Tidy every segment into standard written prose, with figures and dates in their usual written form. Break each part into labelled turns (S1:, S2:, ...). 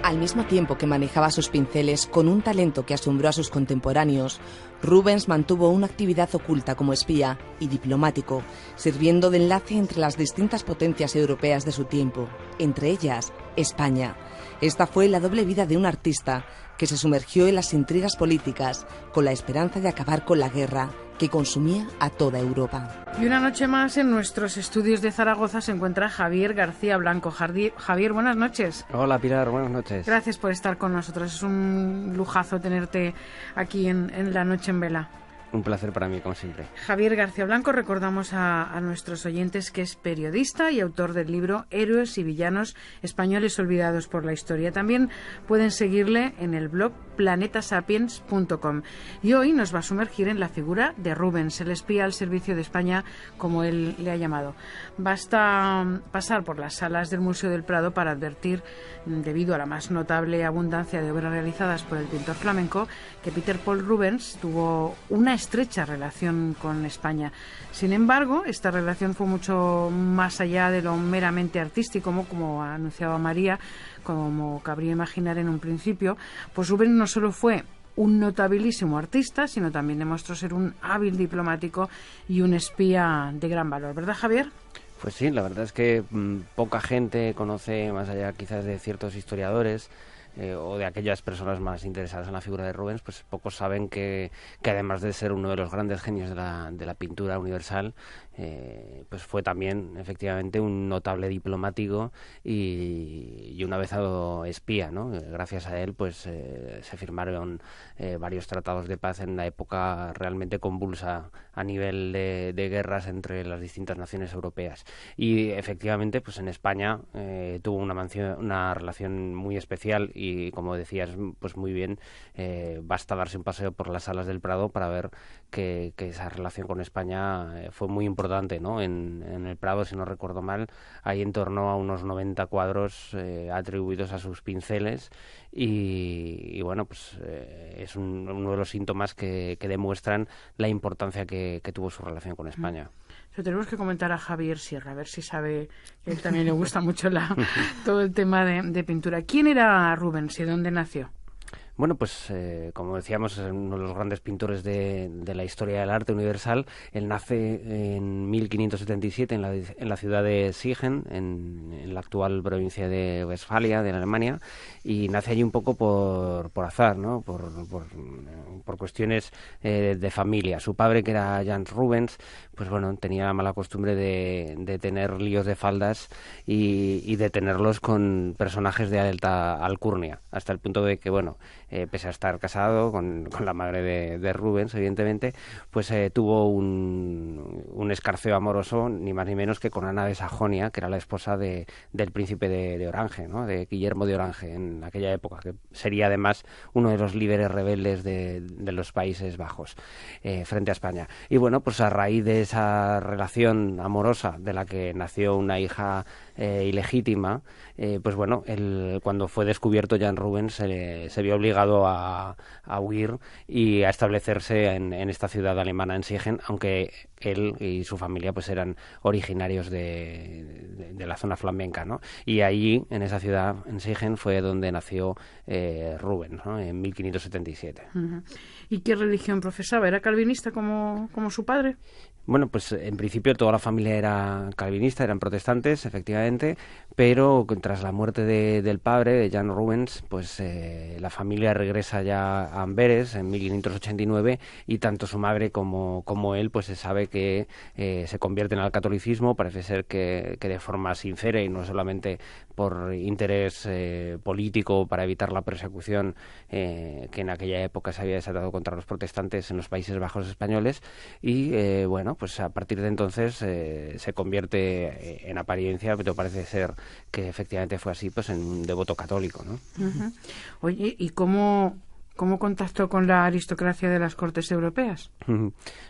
S1: Al mismo tiempo que manejaba sus pinceles con un talento que asombró a sus contemporáneos, Rubens mantuvo una actividad oculta como espía y diplomático, sirviendo de enlace entre las distintas potencias europeas de su tiempo, entre ellas España. Esta fue la doble vida de un artista que se sumergió en las intrigas políticas con la esperanza de acabar con la guerra que consumía a toda Europa.
S2: Y una noche más en nuestros estudios de Zaragoza se encuentra Javier García Blanco. Javier, buenas noches.
S3: Hola Pilar, buenas noches.
S2: Gracias por estar con nosotros. Es un lujazo tenerte aquí en La Noche en Vela.
S3: Un placer para mí, como siempre.
S2: Javier García Blanco, recordamos a nuestros oyentes que es periodista y autor del libro Héroes y Villanos Españoles Olvidados por la Historia. También pueden seguirle en el blog planetasapiens.com. Y hoy nos va a sumergir en la figura de Rubens, el espía al servicio de España, como él le ha llamado. Basta pasar por las salas del Museo del Prado para advertir, debido a la más notable abundancia de obras realizadas por el pintor flamenco, que Peter Paul Rubens tuvo una estrecha relación con España. Sin embargo, esta relación fue mucho más allá de lo meramente artístico, como anunciaba María, como cabría imaginar en un principio. Pues Rubens no solo fue un notabilísimo artista, sino también demostró ser un hábil diplomático y un espía de gran valor, ¿verdad, Javier?
S3: Pues sí, la verdad es que poca gente conoce, más allá quizás de ciertos historiadores, o de aquellas personas más interesadas en la figura de Rubens, pues pocos saben que además de ser uno de los grandes genios de la pintura universal, pues fue también efectivamente un notable diplomático y un avezado espía, ¿no? Gracias a él pues se firmaron varios tratados de paz en la época realmente convulsa a nivel de guerras entre las distintas naciones europeas. Y efectivamente pues en España tuvo una relación muy especial y, como decías pues muy bien, basta darse un paseo por las salas del Prado para ver que esa relación con España fue muy importante, ¿no? En el Prado, si no recuerdo mal, hay en torno a unos 90 cuadros atribuidos a sus pinceles y bueno, pues es uno de los síntomas que demuestran la importancia que tuvo su relación con España.
S2: Lo tenemos que comentar a Javier Sierra, a ver si sabe que a él también le gusta mucho todo el tema de pintura. ¿Quién era Rubens y dónde nació?
S3: Bueno, pues como decíamos, es uno de los grandes pintores de la historia del arte universal. Él nace en 1577 en la ciudad de Siegen, en la actual provincia de Westfalia, de Alemania, y nace allí un poco por azar, ¿no? Por cuestiones de familia. Su padre, que era Jan Rubens, pues bueno, tenía la mala costumbre de tener líos de faldas y de tenerlos con personajes de alta alcurnia, hasta el punto de que, bueno, pese a estar casado con la madre de Rubens, evidentemente, pues tuvo un escarceo amoroso, ni más ni menos que con Ana de Sajonia, que era la esposa del príncipe de Orange, ¿no? De Guillermo de Orange, en aquella época, que sería además uno de los líderes rebeldes de los Países Bajos frente a España. Y bueno, pues a raíz de esa relación amorosa de la que nació una hija ilegítima, pues bueno, cuando fue descubierto Jan Rubens se vio obligado a huir y a establecerse en esta ciudad alemana, en Siegen, aunque él y su familia pues eran originarios de la zona flamenca, ¿no? Y allí, en esa ciudad, en Siegen, fue donde nació Rubens, ¿no? En 1577.
S2: Uh-huh. ¿Y qué religión profesaba? ¿Era calvinista como su padre?
S3: Bueno, pues en principio toda la familia era calvinista, eran protestantes, efectivamente, pero tras la muerte del padre, de Jan Rubens, pues la familia regresa ya a Amberes en 1589 y tanto su madre como él, pues se sabe que se convierten al catolicismo. Parece ser que de forma sincera y no solamente por interés político para evitar la persecución que en aquella época se había desatado contra los protestantes en los Países Bajos españoles y bueno, pues a partir de entonces se convierte en apariencia, pero parece ser que efectivamente fue así, pues en un devoto católico, ¿no?
S2: Uh-huh. Oye, ¿y cómo ¿Cómo contactó con la aristocracia de las cortes europeas?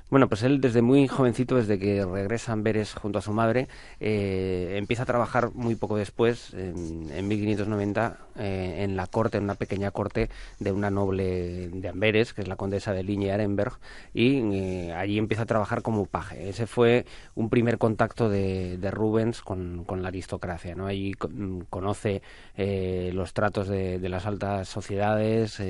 S3: Bueno, pues él desde muy jovencito, desde que regresa a Amberes junto a su madre, empieza a trabajar muy poco después, en 1590, en la corte, en una pequeña corte de una noble de Amberes, que es la condesa de Ligne-Arenberg, y allí empieza a trabajar como paje. Ese fue un primer contacto de Rubens con la aristocracia, ¿no? Allí conoce los tratos de las altas sociedades,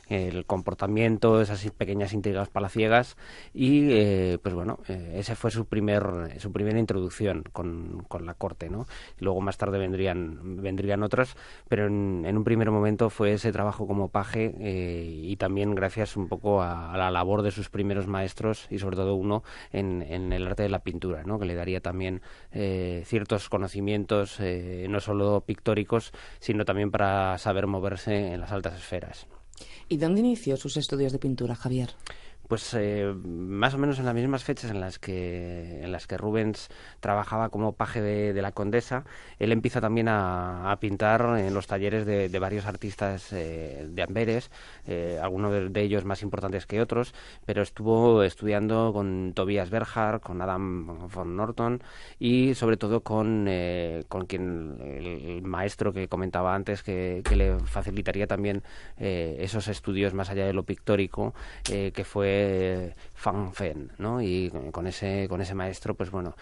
S3: el comportamiento, esas pequeñas intrigas palaciegas, y pues bueno, ese fue su primera introducción con la corte, ¿no? Luego más tarde vendrían otras, pero en un primer momento fue ese trabajo como paje, y también gracias un poco a la labor de sus primeros maestros, y sobre todo uno en el arte de la pintura, ¿no? Que le daría también ciertos conocimientos, no solo pictóricos, sino también para saber moverse en las altas esferas.
S1: ¿Y dónde inició sus estudios de pintura, Javier?
S3: Pues más o menos en las mismas fechas en las que Rubens trabajaba como paje de la condesa, él empieza también a pintar en los talleres de varios artistas de Amberes, algunos de ellos más importantes que otros, pero estuvo estudiando con Tobias Berhard, con Adam von Norton y sobre todo con quien el maestro que comentaba antes que le facilitaría también esos estudios más allá de lo pictórico, que fue Van Ven, ¿no? Y con ese maestro, pues bueno,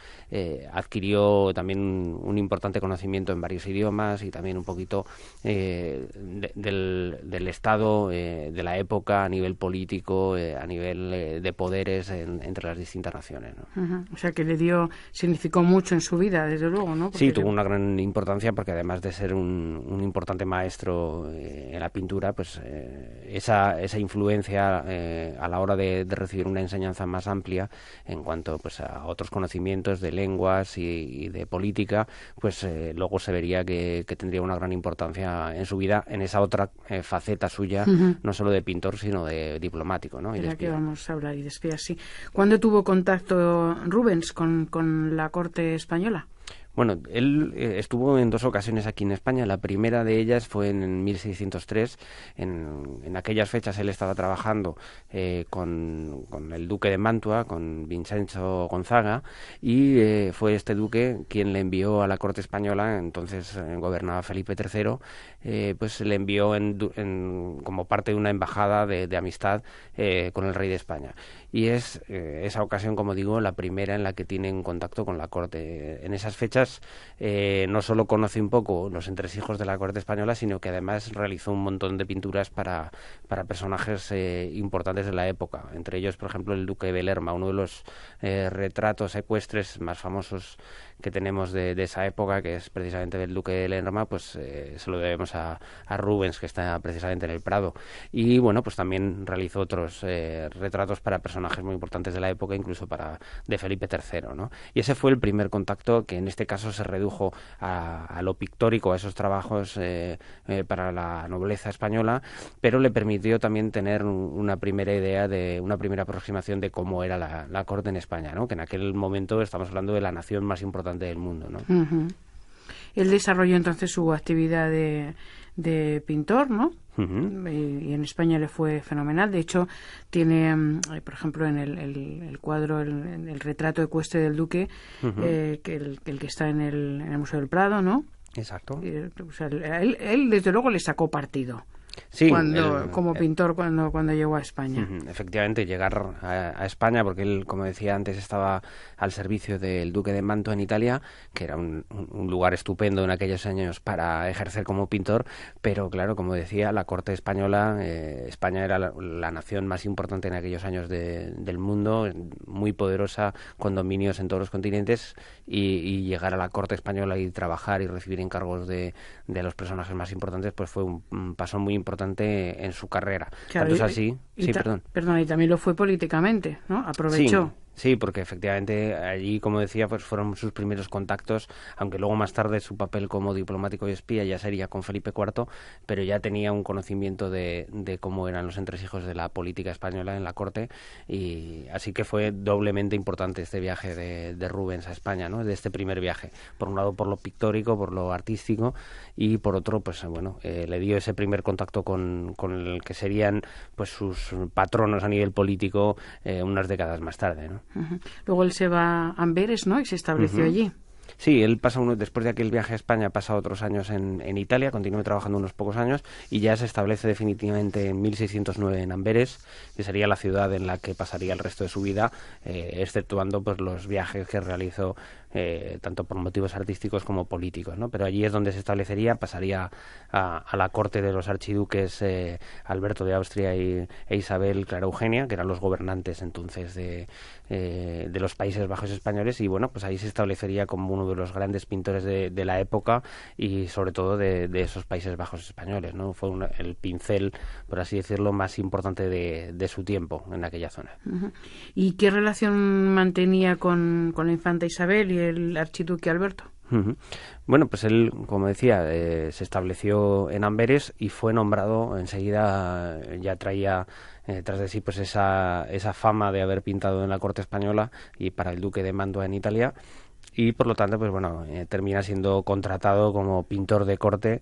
S3: adquirió también un importante conocimiento en varios idiomas y también un poquito del estado de la época a nivel político, a nivel de poderes entre las distintas naciones, ¿no?
S2: Uh-huh. O sea que significó mucho en su vida, desde luego, ¿no?
S3: Sí, tuvo una gran importancia porque además de ser un importante maestro en la pintura, pues esa influencia a la hora de recibir una enseñanza más amplia en cuanto pues a otros conocimientos de lenguas y de política, pues luego se vería que tendría una gran importancia en su vida en esa otra faceta suya, uh-huh, no solo de pintor sino de diplomático, ¿no? Y de espía.
S2: Que vamos a hablar y de espía, sí. ¿Cuándo tuvo contacto Rubens con la corte española?
S3: Bueno, él estuvo en 2 ocasiones aquí en España. La primera de ellas fue en 1603. En aquellas fechas él estaba trabajando con el duque de Mantua, con Vincenzo Gonzaga, y fue este duque quien le envió a la corte española, entonces gobernaba Felipe III, pues le envió como parte de una embajada de amistad con el rey de España. Y es esa ocasión, como digo, la primera en la que tienen contacto con la corte. En esas fechas no solo conoce un poco los entresijos de la corte española, sino que además realizó un montón de pinturas para personajes importantes de la época. Entre ellos, por ejemplo, el duque de Lerma, uno de los retratos ecuestres más famosos que tenemos de esa época, que es precisamente del duque de Lerma, pues se lo debemos a Rubens, que está precisamente en el Prado. Y bueno, pues también realizó otros retratos para personajes muy importantes de la época, incluso de Felipe III, ¿no? Y ese fue el primer contacto, que en este caso se redujo a lo pictórico, a esos trabajos para la nobleza española, pero le permitió también tener una primera idea, una primera aproximación de cómo era la corte en España, ¿no? Que en aquel momento estamos hablando de la nación más importante del mundo, ¿no?
S2: Uh-huh. Él desarrolló entonces su actividad de pintor, ¿no? Uh-huh. Y en España le fue fenomenal. De hecho, tiene, por ejemplo, en el cuadro, el retrato ecuestre del duque, uh-huh, que el que está en el Museo del Prado, ¿no?
S3: Exacto.
S2: O sea, él desde luego le sacó partido.
S3: Sí,
S2: como pintor cuando llegó a España.
S3: Efectivamente, llegar a España, porque él, como decía antes, estaba al servicio del duque de Mantua en Italia, que era un lugar estupendo en aquellos años para ejercer como pintor, pero claro, como decía, la corte española, España era la nación más importante en aquellos años del mundo, muy poderosa, con dominios en todos los continentes, y llegar a la corte española y trabajar y recibir encargos de los personajes más importantes, pues fue un paso muy importante en su carrera.
S2: Claro,
S3: Tanto es así...
S2: y también lo fue políticamente, ¿no? Aprovechó.
S3: Sí, porque efectivamente allí, como decía, pues fueron sus primeros contactos, aunque luego más tarde su papel como diplomático y espía ya sería con Felipe IV, pero ya tenía un conocimiento de cómo eran los entresijos de la política española en la corte, y así que fue doblemente importante este viaje de Rubens a España, ¿no? De este primer viaje, por un lado por lo pictórico, por lo artístico, y por otro, pues bueno, le dio ese primer contacto con el que serían pues sus patronos a nivel político unas décadas más tarde, ¿no?
S2: Luego él se va a Amberes, ¿no? Y se estableció allí.
S3: Sí, él después de aquel viaje a España, pasa otros años en Italia, continúa trabajando unos pocos años y ya se establece definitivamente en 1609 en Amberes, que sería la ciudad en la que pasaría el resto de su vida, exceptuando pues los viajes que realizó tanto por motivos artísticos como políticos, ¿no? Pero allí es donde se establecería, pasaría a la corte de los archiduques Alberto de Austria e Isabel Clara Eugenia, que eran los gobernantes entonces de los Países Bajos españoles, y bueno, pues ahí se establecería como uno de los grandes pintores de la época y sobre todo de esos Países Bajos españoles, ¿no? Fue el pincel, por así decirlo, más importante de su tiempo en aquella zona.
S2: ¿Y qué relación mantenía con la infanta Isabel y el archiduque Alberto?
S3: Bueno, pues él, como decía, se estableció en Amberes y fue nombrado enseguida, ya traía tras de sí pues esa fama de haber pintado en la corte española y para el duque de Mantua en Italia, y por lo tanto pues bueno, termina siendo contratado como pintor de corte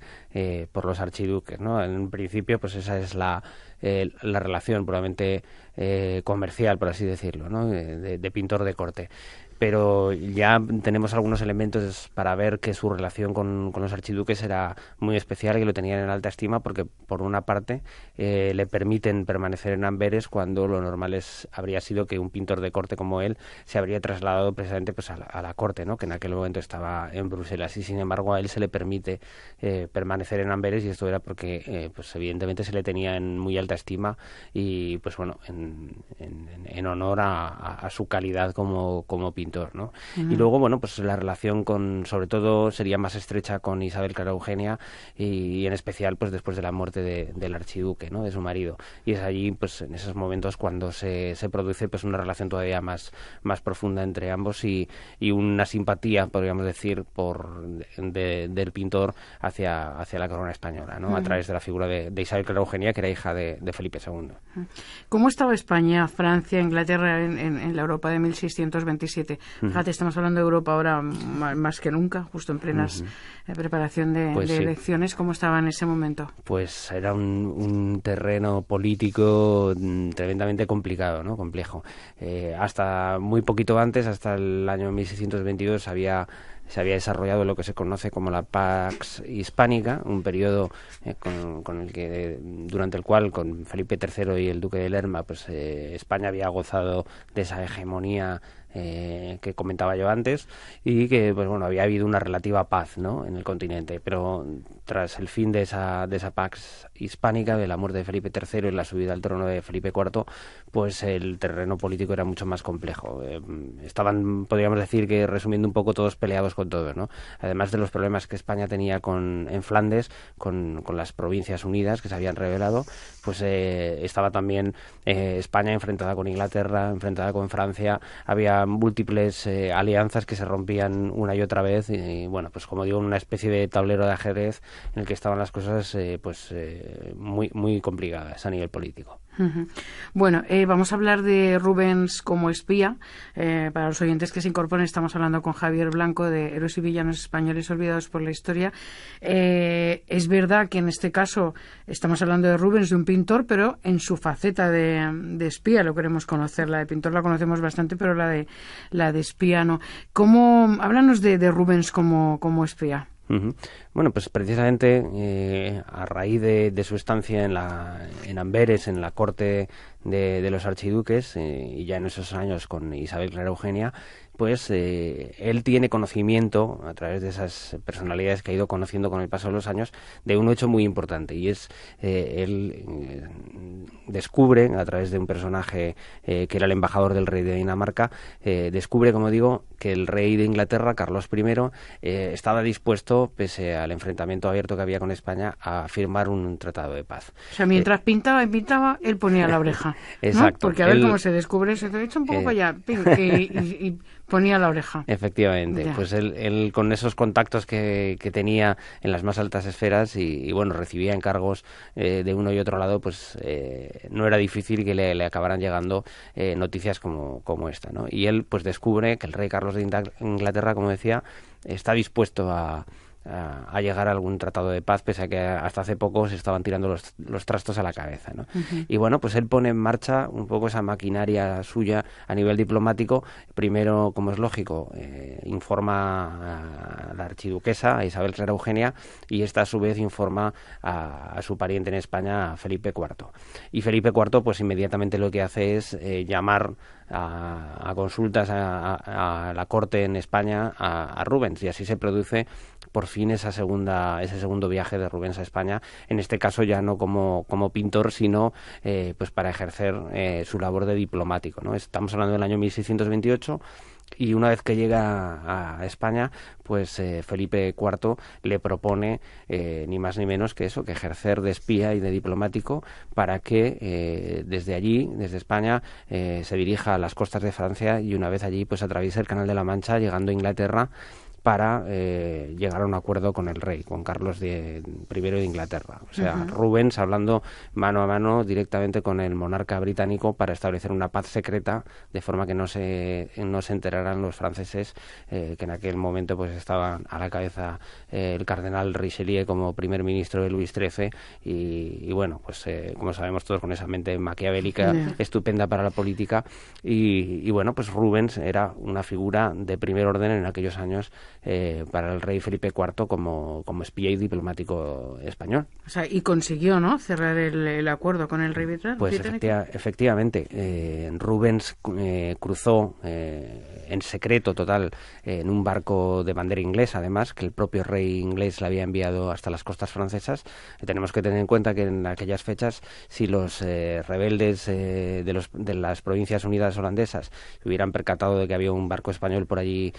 S3: por los archiduques, ¿no? En principio pues esa es la relación puramente comercial, por así decirlo, ¿no? De pintor de corte. Pero ya tenemos algunos elementos para ver que su relación con los archiduques era muy especial y que lo tenían en alta estima, porque por una parte le permiten permanecer en Amberes cuando lo normal habría sido que un pintor de corte como él se habría trasladado precisamente pues a la corte, ¿no? Que en aquel momento estaba en Bruselas, y sin embargo a él se le permite permanecer en Amberes, y esto era porque pues evidentemente se le tenía en muy alta estima y pues bueno, en honor a su calidad como pintor, ¿no? Y luego, bueno, pues la relación sobre todo sería más estrecha con Isabel Clara Eugenia y en especial pues después de la muerte del archiduque, ¿no? De su marido. Y es allí, pues en esos momentos cuando se produce pues una relación todavía más profunda entre ambos y una simpatía, podríamos decir, del pintor hacia la corona española, ¿no? A través de la figura de Isabel Clara Eugenia, que era hija de Felipe II.
S2: ¿Cómo estaba España, Francia, Inglaterra en la Europa de 1627? Fíjate, estamos hablando de Europa ahora más que nunca, justo en plenas preparación de elecciones. ¿Cómo estaba en ese momento?
S3: Pues era un terreno político tremendamente complicado, ¿no? Complejo. Hasta muy poquito antes, hasta el año 1622, se había desarrollado lo que se conoce como la Pax Hispánica, un periodo durante el cual, con Felipe III y el duque de Lerma, pues España había gozado de esa hegemonía que comentaba yo antes, y que pues bueno, había habido una relativa paz, ¿no? En el continente, pero tras el fin de esa Pax Hispánica, de la muerte de Felipe III y la subida al trono de Felipe IV, pues el terreno político era mucho más complejo. Estaban, podríamos decir, que resumiendo un poco, todos peleados con todos, ¿no? Además de los problemas que España tenía en Flandes con las Provincias Unidas que se habían rebelado, pues estaba también España enfrentada con Inglaterra, enfrentada con Francia. Había múltiples alianzas que se rompían una y otra vez, y bueno, pues como digo, una especie de tablero de ajedrez en el que estaban las cosas muy, muy complicadas a nivel político.
S2: Bueno, vamos a hablar de Rubens como espía. Para los oyentes que se incorporen, estamos hablando con Javier Blanco de Héroes y Villanos Españoles Olvidados por la Historia. Es verdad que en este caso estamos hablando de Rubens, de un pintor, pero en su faceta de espía lo queremos conocer. La de pintor la conocemos bastante, pero la de espía no. Háblanos de Rubens como espía.
S3: Bueno, pues precisamente a raíz de su estancia en Amberes, en la corte de los archiduques, y ya en esos años con Isabel Clara Eugenia, pues él tiene conocimiento, a través de esas personalidades que ha ido conociendo con el paso de los años, de un hecho muy importante, y es él descubre, a través de un personaje que era el embajador del rey de Dinamarca, descubre, como digo, que el rey de Inglaterra, Carlos I, estaba dispuesto, pese al enfrentamiento abierto que había con España, a firmar un tratado de paz.
S2: O sea, mientras pintaba, él ponía la oreja. oreja.
S3: Exacto.
S2: ¿no? Porque a ver cómo se descubre eso. Te he hecho un poco para allá. Y ponía la oreja.
S3: Efectivamente.
S2: Ya.
S3: Pues él con esos contactos que tenía en las más altas esferas y bueno, recibía encargos de uno y otro lado, pues no era difícil que le acabaran llegando noticias como esta, ¿no? Y él pues descubre que el rey Carlos de Inglaterra, como decía, está dispuesto a llegar a algún tratado de paz, pese a que hasta hace poco se estaban tirando los trastos a la cabeza, ¿no? Uh-huh. Y bueno, pues él pone en marcha un poco esa maquinaria suya a nivel diplomático. Primero, como es lógico, informa a la archiduquesa, a Isabel Clara Eugenia, y esta a su vez informa a su pariente en España, a Felipe IV. Y Felipe IV pues inmediatamente lo que hace es llamar a consultas a la corte en España a Rubens, y así se produce por fin ese segundo viaje de Rubens a España, en este caso ya no como pintor, sino pues para ejercer su labor de diplomático, ¿no? Estamos hablando del año 1628. Y una vez que llega a España, pues Felipe IV le propone ni más ni menos que eso, que ejercer de espía y de diplomático para que desde allí, desde España, se dirija a las costas de Francia y una vez allí pues atraviese el Canal de la Mancha, llegando a Inglaterra para llegar a un acuerdo con el rey, con Carlos I de Inglaterra. O sea, uh-huh. Rubens hablando mano a mano directamente con el monarca británico para establecer una paz secreta, de forma que no se enteraran los franceses que en aquel momento pues estaban a la cabeza el cardenal Richelieu como primer ministro de Luis XIII y bueno, pues como sabemos todos, con esa mente maquiavélica estupenda para la política y bueno, pues Rubens era una figura de primer orden en aquellos años para el rey Felipe IV como espía y diplomático español.
S2: O sea, y consiguió, ¿no?, cerrar el acuerdo con el rey británico.
S3: Pues efectivamente. Rubens cruzó en secreto total en un barco de bandera inglesa, además, que el propio rey inglés le había enviado hasta las costas francesas. Tenemos que tener en cuenta que en aquellas fechas, si los rebeldes de las Provincias Unidas holandesas se hubieran percatado de que había un barco español por allí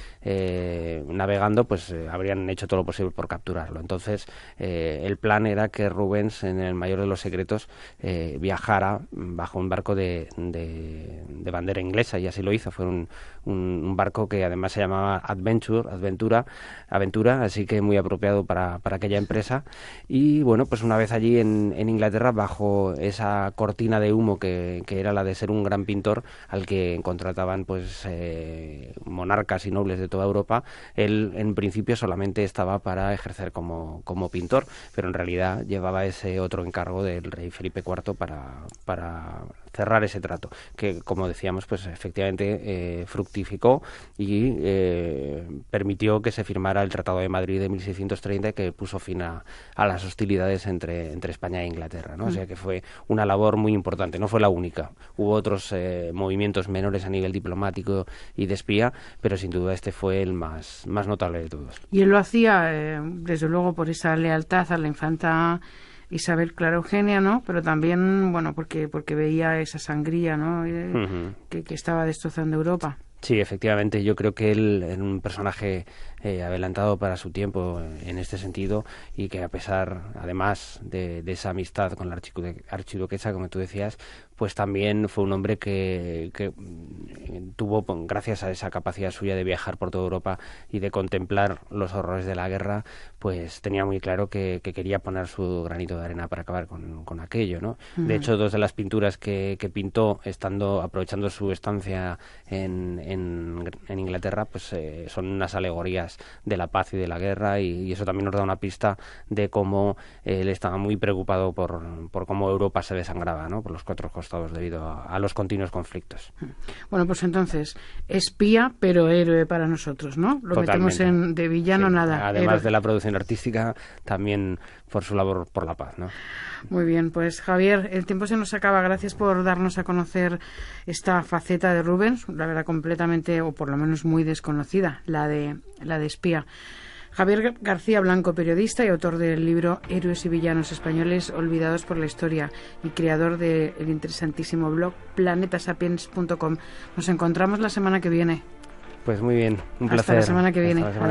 S3: navegando, pues habrían hecho todo lo posible por capturarlo. Entonces, el plan era que Rubens, en el mayor de los secretos, viajara bajo un barco de bandera inglesa, y así lo hizo. Fue un barco que además se llamaba Aventura, así que muy apropiado para aquella empresa. Y bueno, pues una vez allí en Inglaterra, bajo esa cortina de humo que era la de ser un gran pintor, al que contrataban pues monarcas y nobles de toda Europa, él en principio solamente estaba para ejercer como pintor, pero en realidad llevaba ese otro encargo del rey Felipe IV para cerrar ese trato, que como decíamos, pues efectivamente fructificó y permitió que se firmara el Tratado de Madrid de 1630, que puso fin a las hostilidades entre España e Inglaterra, ¿no? O sea que fue una labor muy importante, no fue la única. Hubo otros movimientos menores a nivel diplomático y de espía, pero sin duda este fue el más notable de todos.
S2: Y él lo hacía, desde luego, por esa lealtad a la infanta Isabel Clara Eugenia, ¿no? Pero también, bueno, porque veía esa sangría, ¿no? Que estaba destrozando Europa.
S3: Sí, efectivamente, yo creo que él era un personaje adelantado para su tiempo en este sentido, y que a pesar, además de esa amistad con la archiduquesa, como tú decías, pues también fue un hombre que tuvo, gracias a esa capacidad suya de viajar por toda Europa y de contemplar los horrores de la guerra, pues tenía muy claro que quería poner su granito de arena para acabar con aquello, ¿no? Uh-huh. De hecho, dos de las pinturas que pintó, aprovechando su estancia en Inglaterra, pues son unas alegorías de la paz y de la guerra, y eso también nos da una pista de cómo él estaba muy preocupado por cómo Europa se desangraba, ¿no?, por los cuatro costados debido a los continuos conflictos.
S2: Bueno, pues entonces, espía pero héroe para nosotros, ¿no? Lo
S3: Totalmente.
S2: Metemos de villano, sí, nada.
S3: Además
S2: héroe.
S3: De la producción artística, también por su labor por la paz, ¿no?
S2: Muy bien, pues Javier, el tiempo se nos acaba. Gracias por darnos a conocer esta faceta de Rubens, la verdad completamente, o por lo menos muy desconocida, la de espía. Javier García Blanco, periodista y autor del libro Héroes y villanos españoles olvidados por la historia, y creador del interesantísimo blog planetasapiens.com. Nos encontramos la semana que viene.
S3: Pues muy bien, un placer.
S2: Hasta la semana que viene.
S3: Adiós.